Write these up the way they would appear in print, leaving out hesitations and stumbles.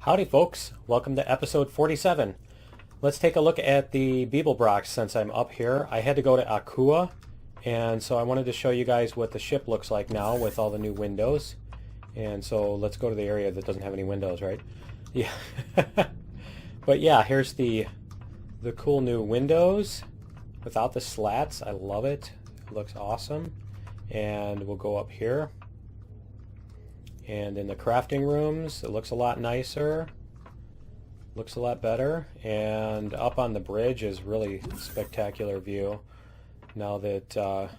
Howdy folks, welcome to episode 47. Let's take a look at the Beeblebrox since I'm up here. I had to go to Akua, and so I wanted to show you guys what the ship looks like now with all the new windows. And so let's go to the area that doesn't have any windows, right? Yeah. But yeah, here's the cool new windows without the slats. I love it. It looks awesome. And we'll go up here. And in the crafting rooms, it looks a lot nicer. Looks a lot better. And up on the bridge is really spectacular view. Now that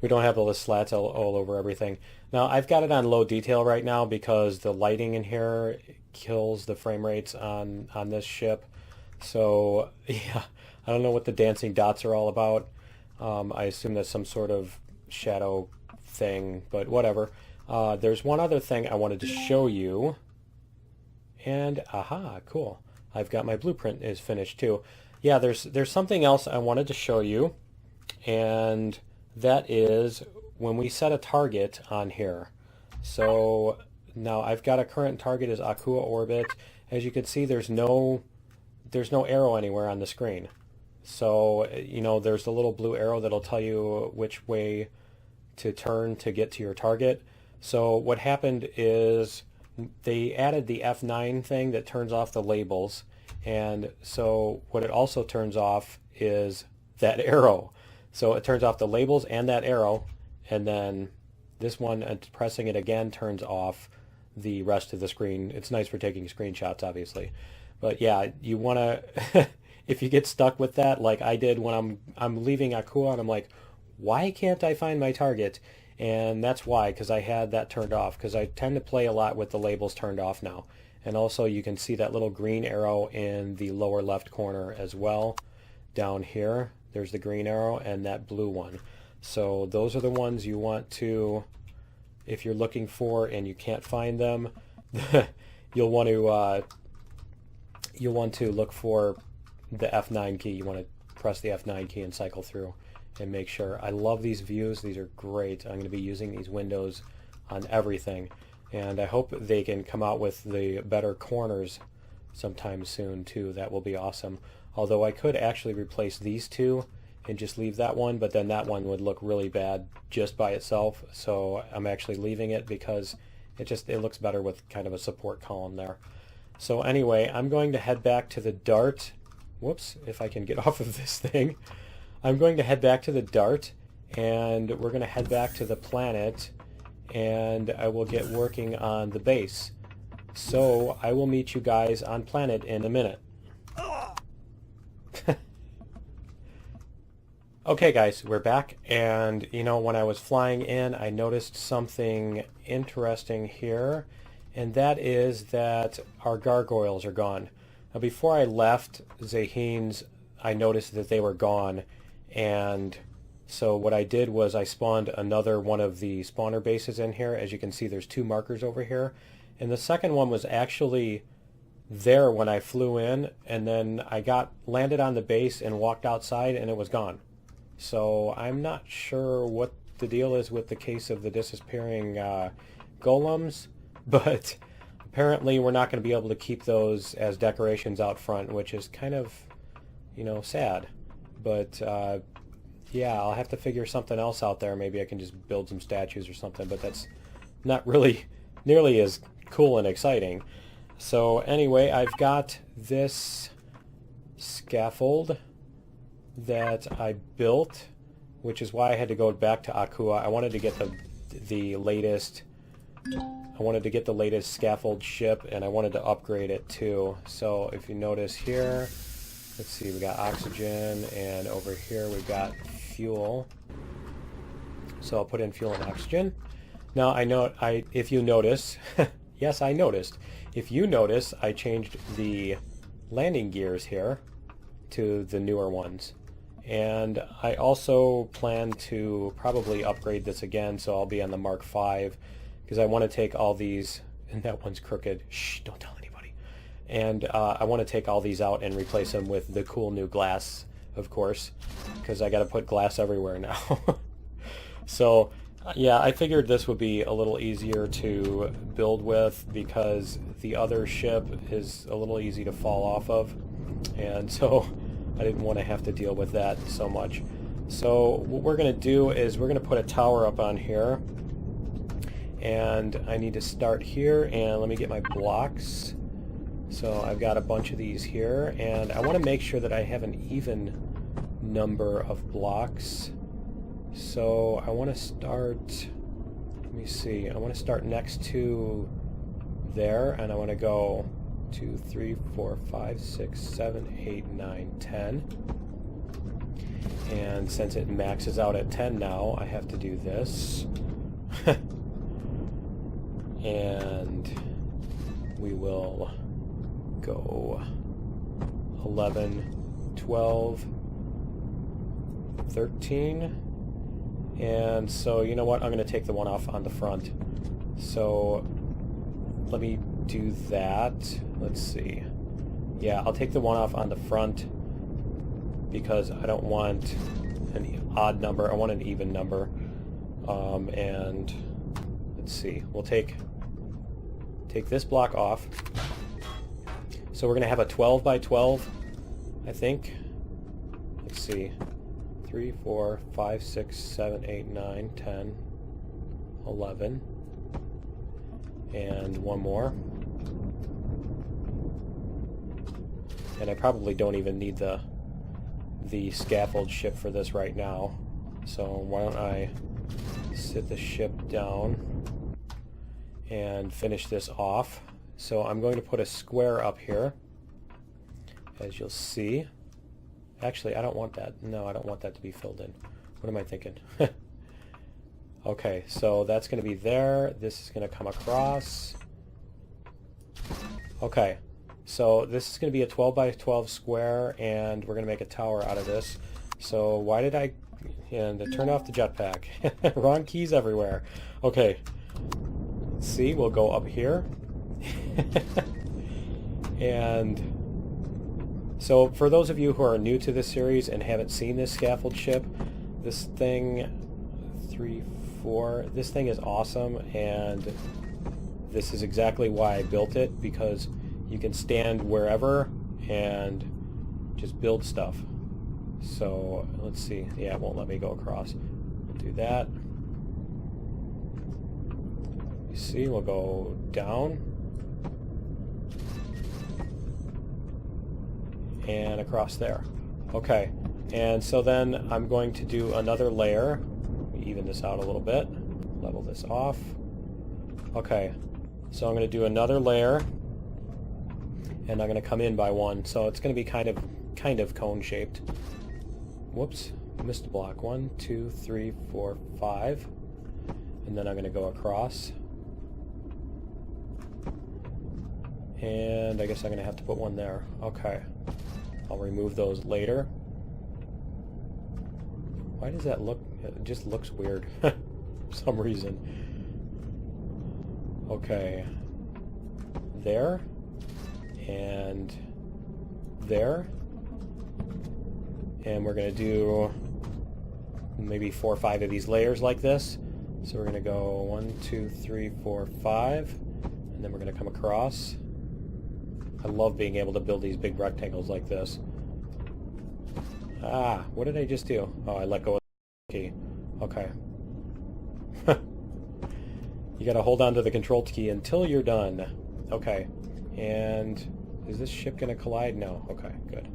we don't have all the slats all over everything. Now I've got it on low detail right now because the lighting in here kills the frame rates on this ship. So yeah, I don't know what the dancing dots are all about. I assume that's some sort of shadow thing, but whatever. There's one other thing I wanted to show you, and aha, cool. I've got my blueprint is finished too. Yeah, there's something else I wanted to show you, and that is when we set a target on here. So now I've got a current target is Akua orbit. As you can see, there's no arrow anywhere on the screen. So you know, there's the little blue arrow that'll tell you which way to turn to get to your target. So what happened is they added the F9 thing that turns off the labels, and so what it also turns off is that arrow. So it turns off the labels and that arrow, and then this one, pressing it again, turns off the rest of the screen. It's nice for taking screenshots, obviously. But yeah, you want to if you get stuck with that like I did when I'm leaving Akua and I'm like, why can't I find my target? And that's why, because I had that turned off, because I tend to play a lot with the labels turned off now. And also you can see that little green arrow in the lower left corner as well. Down here, there's the green arrow and that blue one. So those are the ones you want to, if you're looking for and you can't find them, you'll want to look for the F9 key. You want to press the F9 key and cycle through and make sure. I love these views. These are great. I'm going to be using these windows on everything, and I hope they can come out with the better corners sometime soon too. That will be awesome. Although I could actually replace these two and just leave that one, but then that one would look really bad just by itself. So I'm actually leaving it because it looks better with kind of a support column there. So anyway, I'm going to head back to the dart. Whoops, if I can get off of this thing. I'm going to head back to the dart, and we're going to head back to the planet, and I will get working on the base. So I will meet you guys on planet in a minute. Okay guys, we're back, and you know, when I was flying in, I noticed something interesting here, and that is that our gargoyles are gone. Now before I left Zahin's, I noticed that they were gone, and so what I did was I spawned another one of the spawner bases in here. As you can see, there's two markers over here, and the second one was actually there when I flew in, and then I landed on the base and walked outside and it was gone. So I'm not sure what the deal is with the case of the disappearing golems, but apparently we're not going to be able to keep those as decorations out front, which is kind of, you know, sad. But yeah, I'll have to figure something else out there. Maybe I can just build some statues or something, but that's not really nearly as cool and exciting. So anyway, I've got this scaffold that I built, which is why I had to go back to Akua. I wanted to get the latest scaffold ship, and I wanted to upgrade it too. So if you notice here, let's see, we got oxygen, and over here we've got fuel. So I'll put in fuel and oxygen. Now if you notice, yes, I noticed. If you notice, I changed the landing gears here to the newer ones. And I also plan to probably upgrade this again, so I'll be on the Mark V, because I want to take all these, and that one's crooked. Shh, don't tell anybody. And I want to take all these out and replace them with the cool new glass, of course, because I got to put glass everywhere now. So Yeah, I figured this would be a little easier to build with because the other ship is a little easy to fall off of, and so I didn't want to have to deal with that so much. So what we're going to do is we're going to put a tower up on here, and I need to start here, and let me get my blocks. So I've got a bunch of these here, and I want to make sure that I have an even number of blocks. So I want to start, let me see, I want to start next to there, and I want to go 2, 3, 4, 5, 6, 7, 8, 9, 10. And since it maxes out at 10 now, I have to do this. And we will go 11, 12, 13. And so, you know what? I'm going to take the one off on the front. So let me do that. Let's see. Yeah, I'll take the one off on the front because I don't want an odd number. I want an even number. And let's see. We'll take this block off. So we're going to have a 12 by 12, I think. Let's see. 3, 4, 5, 6, 7, 8, 9, 10, 11, and one more. And I probably don't even need the scaffold ship for this right now. So why don't I sit the ship down and finish this off. So I'm going to put a square up here, as you'll see. Actually, I don't want that. No, I don't want that to be filled in. What am I thinking? Okay, so that's going to be there. This is going to come across. Okay, so this is going to be a 12 by 12 square, and we're going to make a tower out of this. So why did I... And turn off the jetpack. Wrong keys everywhere. Okay, see, we'll go up here. And... So for those of you who are new to this series and haven't seen this scaffold ship, this thing, 3, 4, this thing is awesome, and this is exactly why I built it, because you can stand wherever and just build stuff. So let's see, yeah, it won't let me go across. We'll do that. You see, we'll go down. And across there. Okay, and so then I'm going to do another layer. Even this out a little bit. Level this off. Okay, so I'm going to do another layer, and I'm going to come in by one. So it's going to be kind of cone shaped. Whoops, missed a block. 1, 2, 3, 4, 5, and then I'm going to go across. And I guess I'm going to have to put one there. Okay. I'll remove those later. Why does that look... It just looks weird for some reason. Okay. There. And there. And we're going to do maybe 4 or 5 of these layers like this. So we're going to go 1, 2, 3, 4, 5. And then we're going to come across. I love being able to build these big rectangles like this. Ah, what did I just do? Oh, I let go of the key. Okay. You gotta hold on to the control key until you're done. Okay. And is this ship gonna collide? No. Okay, good.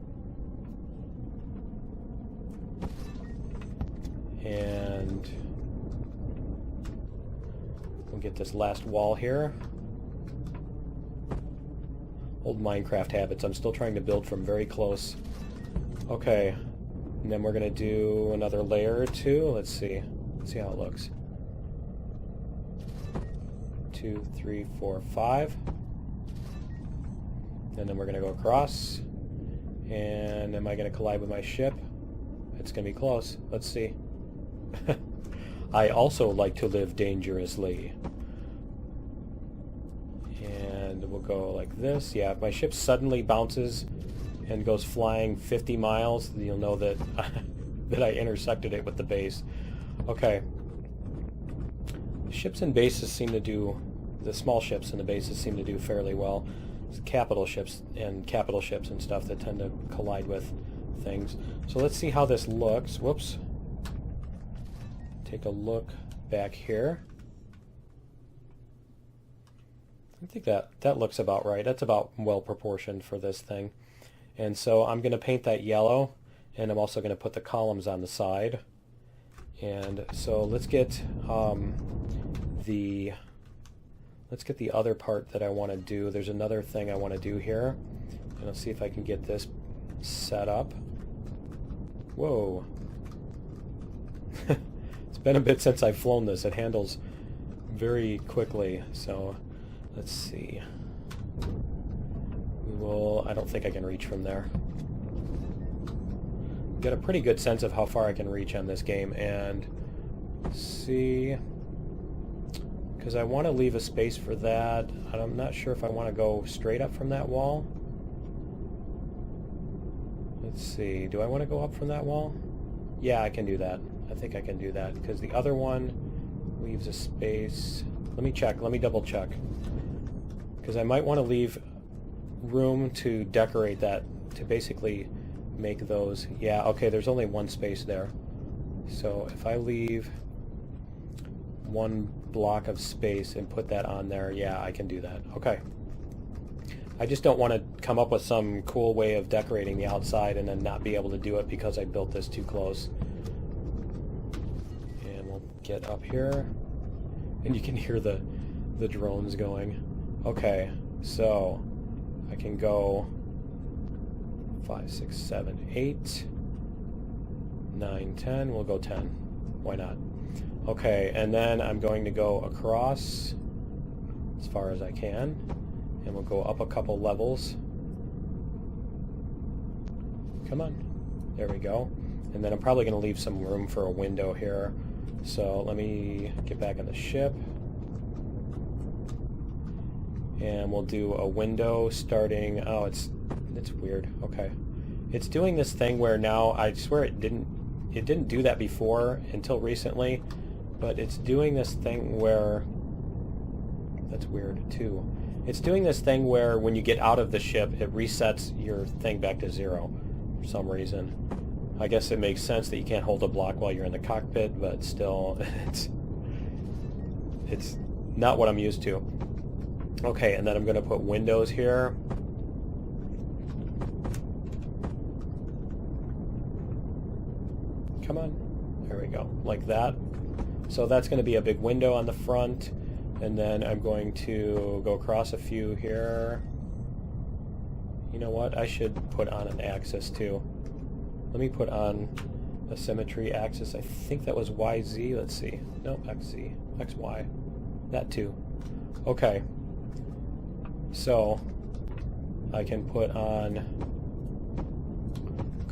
And we'll get this last wall here. Old Minecraft habits. I'm still trying to build from very close. Okay. And then we're going to do another layer or two. Let's see. Let's see how it looks. 2, 3, 4, 5. And then we're going to go across. And am I going to collide with my ship? It's going to be close. Let's see. I also like to live dangerously. And we'll go like this. Yeah, if my ship suddenly bounces and goes flying 50 miles, you'll know that that I intersected it with the base. Okay. ships and bases seem to do, the small ships and the bases seem to do fairly well. It's capital ships and stuff that tend to collide with things. So let's see how this looks. Whoops. Take a look back here. I think that looks about right. That's about well proportioned for this thing. And so I'm going to paint that yellow, and I'm also going to put the columns on the side. And so let's get the other part that I want to do. There's another thing I want to do here, and I'll see if I can get this set up. Whoa. It's been a bit since I've flown this. It handles very quickly, so let's see. I don't think I can reach from there. Get a pretty good sense of how far I can reach on this game, and see, because I want to leave a space for that. I'm not sure if I want to go straight up from that wall. Let's see, do I want to go up from that wall? Yeah, I can do that. I think I can do that, because the other one leaves a space. Let me check, let me double check, because I might want to leave room to decorate that, to basically make those. Yeah, okay, there's only one space there. So if I leave one block of space and put that on there, yeah, I can do that. Okay. I just don't want to come up with some cool way of decorating the outside and then not be able to do it because I built this too close. And we'll get up here, and you can hear the drones going. Okay, so I can go 5, 6, 7, 8, 9, 10. We'll go 10. Why not? Okay, and then I'm going to go across as far as I can, and we'll go up a couple levels. Come on. There we go. And then I'm probably going to leave some room for a window here. So let me get back in the ship. And we'll do a window starting, oh, it's weird. Okay. It's doing this thing where now, I swear it didn't do that before until recently, but it's doing this thing where, that's weird too. It's doing this thing where when you get out of the ship, it resets your thing back to 0 for some reason. I guess it makes sense that you can't hold a block while you're in the cockpit, but still, it's not what I'm used to. Okay, and then I'm going to put windows here. Come on. There we go. Like that. So that's going to be a big window on the front. And then I'm going to go across a few here. You know what? I should put on an axis too. Let me put on a symmetry axis. I think that was YZ. Let's see. No, XZ. XY. That too. Okay. So I can put on,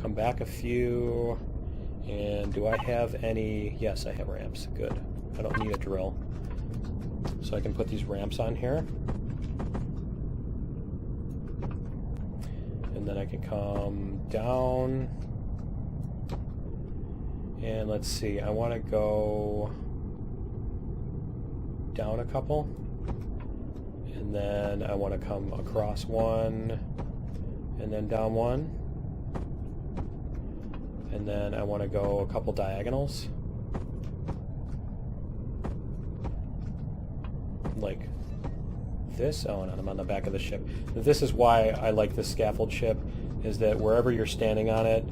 come back a few, and do I have any? Yes, I have ramps. Good. I don't need a drill. So I can put these ramps on here. And then I can come down. And let's see, I want to go down a couple. And then I want to come across one, and then down one. And then I want to go a couple diagonals. Like this. Oh, and I'm on the back of the ship. This is why I like this scaffold ship, is that wherever you're standing on it,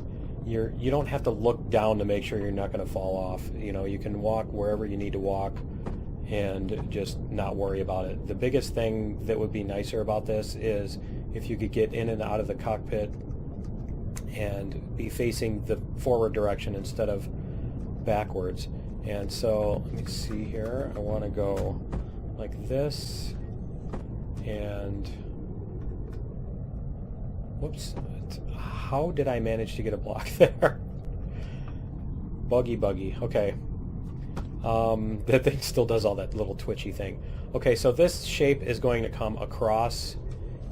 you don't have to look down to make sure you're not going to fall off. You know, you can walk wherever you need to walk and just not worry about it. The biggest thing that would be nicer about this is if you could get in and out of the cockpit and be facing the forward direction instead of backwards. And so let me see here. I want to go like this, and whoops, how did I manage to get a block there? Buggy. Okay. That thing still does all that little twitchy thing. Okay, so this shape is going to come across,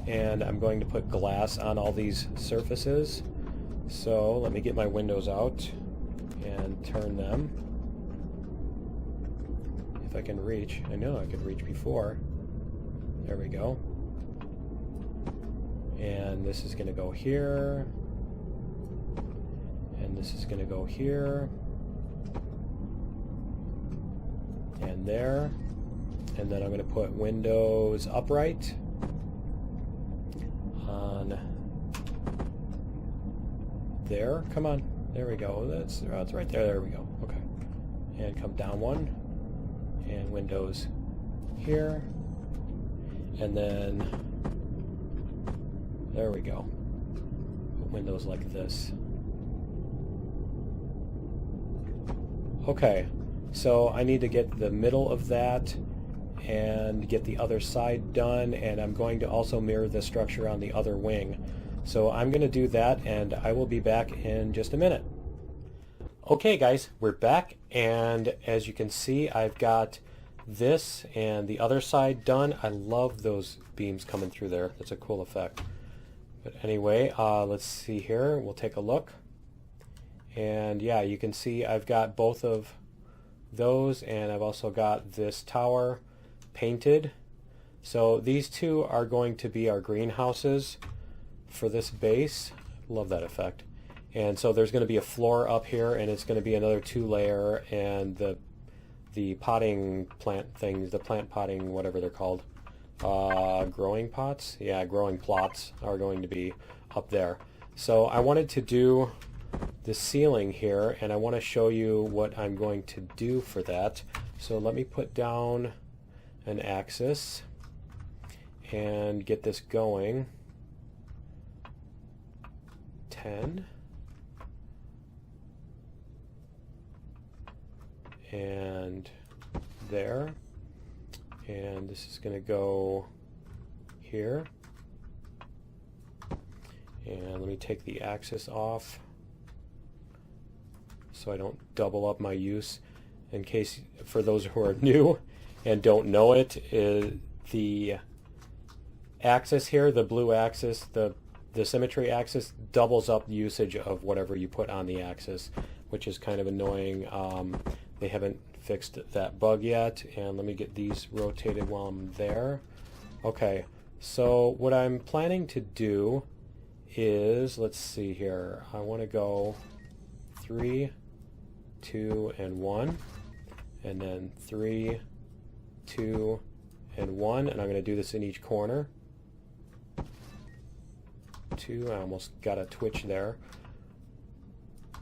and I'm going to put glass on all these surfaces. So let me get my windows out and turn them. If I can reach. I know I could reach before. There we go. And this is going to go here. And this is going to go here. And there. And then I'm going to put windows upright on there. Come on. There we go. That's right there. There we go. Okay. And come down one. And windows here. And then there we go. Put windows like this. Okay. So I need to get the middle of that and get the other side done, and I'm going to also mirror the structure on the other wing. So I'm going to do that, and I will be back in just a minute. Okay guys, we're back, and as you can see, I've got this and the other side done. I love those beams coming through there. That's a cool effect. But anyway, let's see here. We'll take a look. And yeah, you can see I've got both of those, and I've also got this tower painted. So these two are going to be our greenhouses for this base. Love that effect. And so there's going to be a floor up here, and it's going to be another 2-layer, and the potting plant things, the plant potting, whatever they're called, growing pots? Yeah, growing plots are going to be up there. So I wanted to do the ceiling here, and I want to show you what I'm going to do for that. So let me put down an axis and get this going. 10. And there. And this is going to go here. And let me take the axis off so I don't double up my use. In case, for those who are new and don't know it, the axis here, the blue axis, the symmetry axis, doubles up the usage of whatever you put on the axis, which is kind of annoying. They haven't fixed that bug yet, and let me get these rotated while I'm there. Okay, so what I'm planning to do is, let's see here, I want to go 3, 2, and 1, and then 3, 2, and 1, and I'm going to do this in each corner. 2, I almost got a twitch there.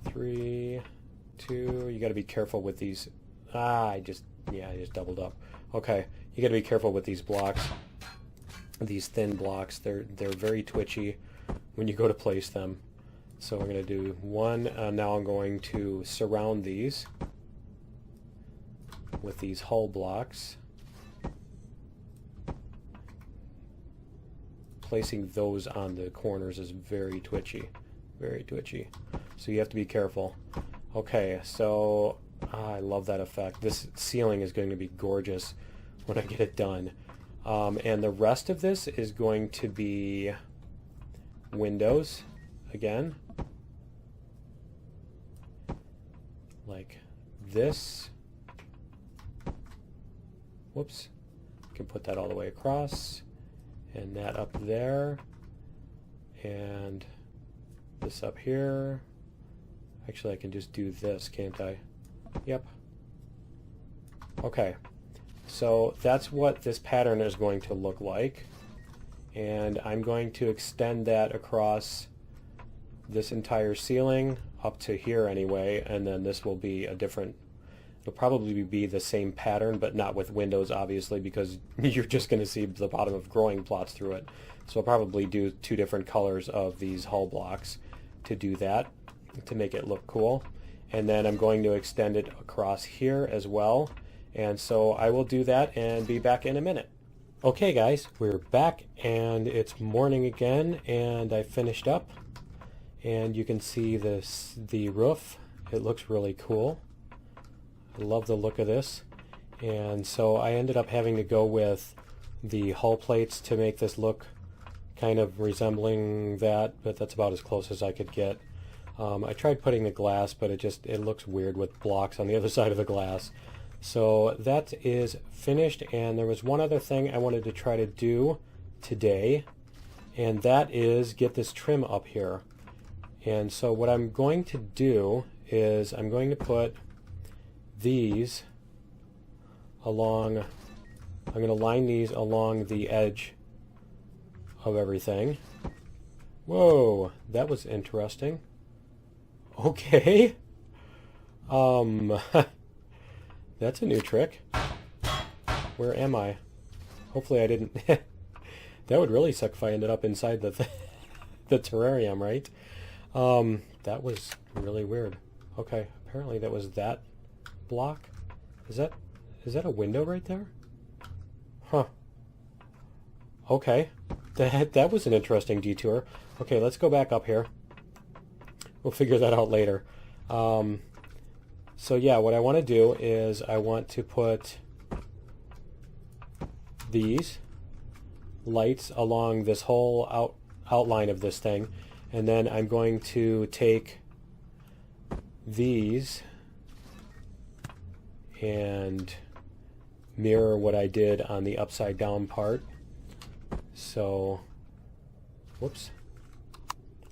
3, 2, you got to be careful with these. I just doubled up. Okay, you got to be careful with these blocks, these thin blocks. They're very twitchy when you go to place them. So I'm going to do 1. Now I'm going to surround these with these hull blocks. Placing those on the corners is very twitchy. Very twitchy. So you have to be careful. Okay, so I love that effect. This ceiling is going to be gorgeous when I get it done. And the rest of this is going to be windows again. Like this. Whoops. I can put that all the way across. And that up there. And this up here. Actually, I can just do this, can't I? Yep. Okay. So that's what this pattern is going to look like. And I'm going to extend that across this entire ceiling up to here anyway, and then this will be a different, it'll probably be the same pattern, but not with windows obviously, because you're just going to see the bottom of growing plots through it. So I'll probably do 2 different colors of these hull blocks to do that, to make it look cool. And then I'm going to extend it across here as well. And so I will do that and be back in a minute. Okay guys, we're back and it's morning again, and I finished up. And you can see the roof. It looks really cool. I love the look of this. And so I ended up having to go with the hull plates to make this look kind of resembling that, but that's about as close as I could get. I tried putting the glass, but it looks weird with blocks on the other side of the glass. So that is finished, and there was one other thing I wanted to try to do today, and that is get this trim up here. And so what I'm going to do is I'm going to put these along, I'm going to line these along the edge of everything. Whoa, that was interesting. Okay. That's a new trick. Where am I? Hopefully I didn't... That would really suck if I ended up inside the the terrarium, right? That was really weird. Okay, apparently that was that block. Is that a window right there? Huh. Okay. That was an interesting detour. Okay, let's go back up here. We'll figure that out later. So yeah, what I want to do is I want to put these lights along this whole outline of this thing, and then I'm going to take these and mirror what I did on the upside down part. So, whoops.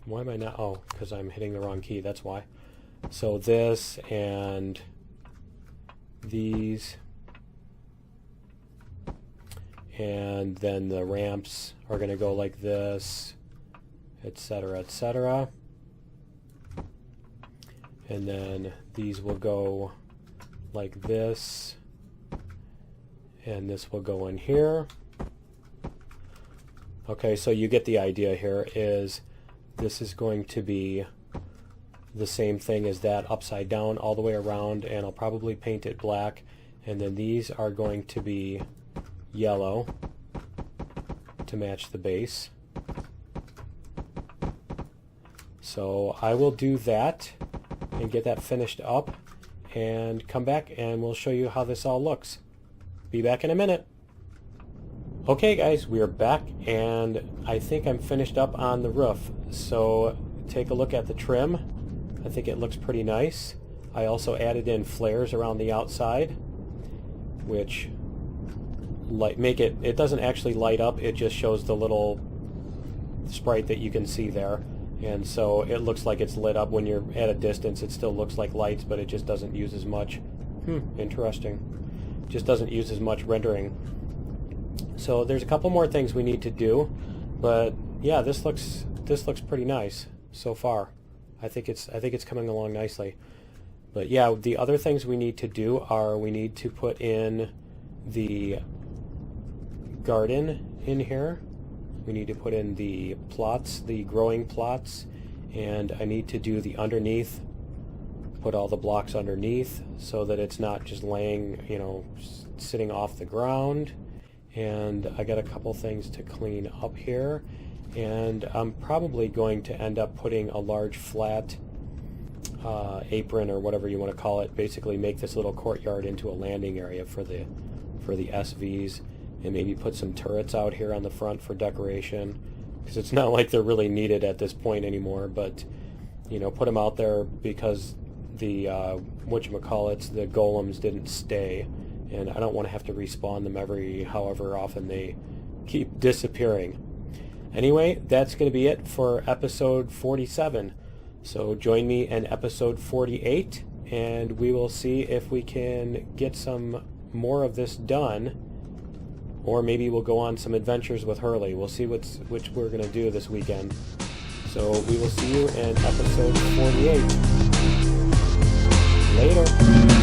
Why am I not? Oh, because I'm hitting the wrong key, that's why. So this and these, and then the ramps are going to go like this, etc., etc. And then these will go like this, and this will go in here. Okay, so you get the idea here. Is this is going to be the same thing as that, upside down all the way around, and I'll probably paint it black, and then these are going to be yellow to match the base. So I will do that and get that finished up and come back and we'll show you how this all looks. Be back in a minute. Okay guys, we are back, and I think I'm finished up on the roof. So take a look at the trim. I think it looks pretty nice. I also added in flares around the outside, which make it doesn't actually light up, it just shows the little sprite that you can see there. And so it looks like it's lit up when you're at a distance. It still looks like lights, but it just doesn't use as much. Interesting. Just doesn't use as much rendering. So there's a couple more things we need to do, but yeah, this looks pretty nice so far. I think it's coming along nicely. But yeah, the other things we need to do are we need to put in the garden in here. We need to put in the plots, the growing plots, and I need to do the underneath, put all the blocks underneath so that it's not just laying, sitting off the ground. And I got a couple things to clean up here, and I'm probably going to end up putting a large flat apron or whatever you want to call it, basically make this little courtyard into a landing area for the SVs, and maybe put some turrets out here on the front for decoration, because it's not like they're really needed at this point anymore, but put them out there because the whatchamacallits, the golems didn't stay, and I don't want to have to respawn them however often they keep disappearing. Anyway, that's going to be it for episode 47. So join me in episode 48, and we will see if we can get some more of this done, or maybe we'll go on some adventures with Hurley. We'll see which we're going to do this weekend. So we will see you in episode 48. Later.